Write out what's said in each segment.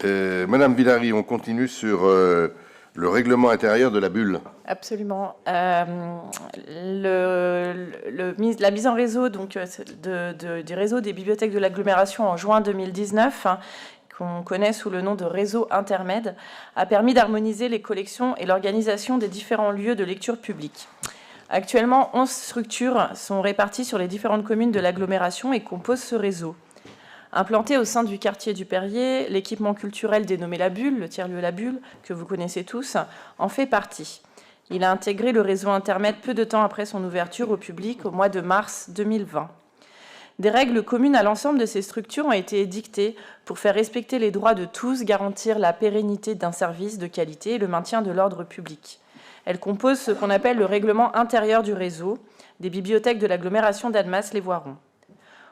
Madame Villary, on continue sur le règlement intérieur de la bulle. Absolument. La mise en réseau donc, du réseau des bibliothèques de l'agglomération en juin 2019, qu'on connaît sous le nom de réseau intermède, a permis d'harmoniser les collections et l'organisation des différents lieux de lecture publique. Actuellement, 11 structures sont réparties sur les différentes communes de l'agglomération et composent ce réseau. Implanté au sein du quartier du Perrier, l'équipement culturel dénommé La Bulle, le tiers-lieu La Bulle, que vous connaissez tous, en fait partie. Il a intégré le réseau intermède peu de temps après son ouverture au public au mois de mars 2020. Des règles communes à l'ensemble de ces structures ont été édictées pour faire respecter les droits de tous, garantir la pérennité d'un service de qualité et le maintien de l'ordre public. Elles composent ce qu'on appelle le règlement intérieur du réseau des bibliothèques de l'agglomération d'Annemasse-les-Voirons.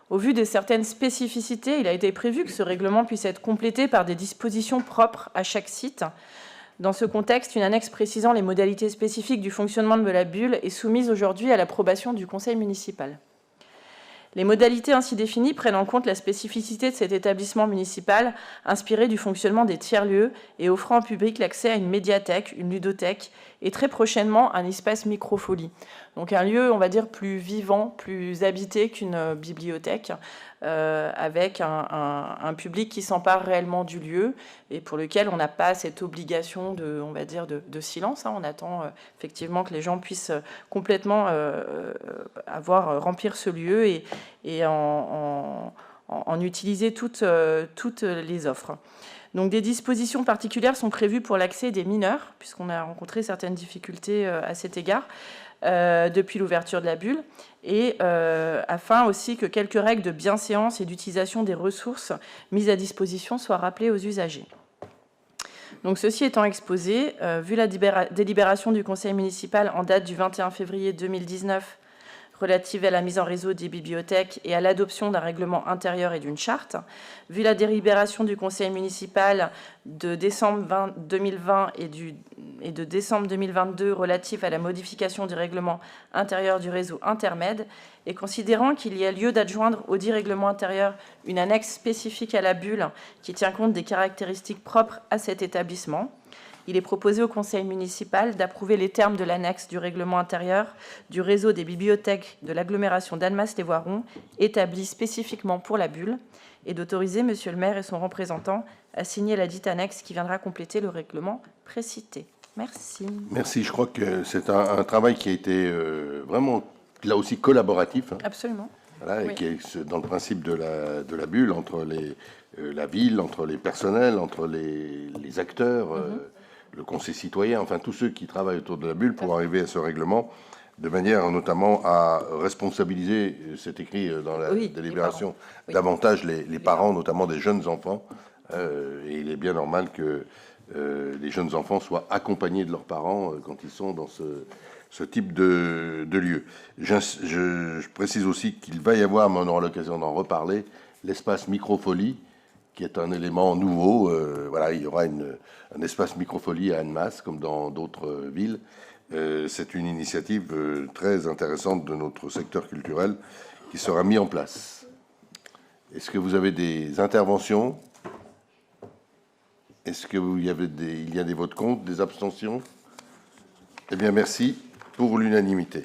Au vu de certaines spécificités, il a été prévu que ce règlement puisse être complété par des dispositions propres à chaque site. Dans ce contexte, une annexe précisant les modalités spécifiques du fonctionnement de la bulle est soumise aujourd'hui à l'approbation du conseil municipal. Les modalités ainsi définies prennent en compte la spécificité de cet établissement municipal, inspiré du fonctionnement des tiers-lieux et offrant au public l'accès à une médiathèque, une ludothèque et très prochainement un espace microfolie. Donc un lieu, on va dire, plus vivant, plus habité qu'une bibliothèque, avec un public qui s'empare réellement du lieu et pour lequel on n'a pas cette obligation de, on va dire, de silence. On attend effectivement que les gens puissent complètement remplir ce lieu et en utiliser toutes les offres. Donc des dispositions particulières sont prévues pour l'accès des mineurs, puisqu'on a rencontré certaines difficultés à cet égard depuis l'ouverture de la bulle, et afin aussi que quelques règles de bienséance et d'utilisation des ressources mises à disposition soient rappelées aux usagers. Donc, ceci étant exposé, vu la délibération du conseil municipal en date du 21 février 2019 relative à la mise en réseau des bibliothèques et à l'adoption d'un règlement intérieur et d'une charte, vu la délibération du conseil municipal de décembre 2020 et de décembre 2022 relative à la modification du règlement intérieur du réseau intermède, et considérant qu'il y a lieu d'adjoindre au dit règlement intérieur une annexe spécifique à la bulle qui tient compte des caractéristiques propres à cet établissement, il est proposé au conseil municipal d'approuver les termes de l'annexe du règlement intérieur du réseau des bibliothèques de l'agglomération d'Annemasse-les-Voirons, établi spécifiquement pour la bulle, et d'autoriser monsieur le maire et son représentant à signer la dite annexe qui viendra compléter le règlement précité. Merci. Merci, je crois que c'est un travail qui a été vraiment, là aussi, collaboratif. Absolument. Voilà, et qui est dans le principe de la bulle, entre la ville, entre les personnels, entre les acteurs, le conseil citoyen, enfin tous ceux qui travaillent autour de la bulle pour arriver à ce règlement, de manière notamment à responsabiliser, c'est écrit dans la délibération, davantage les parents, notamment des jeunes enfants. Et il est bien normal que les jeunes enfants soient accompagnés de leurs parents quand ils sont dans ce type de lieu. Je précise aussi qu'il va y avoir, mais on aura l'occasion d'en reparler, l'espace microfolie, qui est un élément nouveau. Voilà, il y aura un espace microfolie à Annemasse, comme dans d'autres villes. C'est une initiative très intéressante de notre secteur culturel qui sera mis en place. Est-ce que vous avez des interventions? Est-ce qu'il y a des votes contre, des abstentions? Eh bien, merci pour l'unanimité.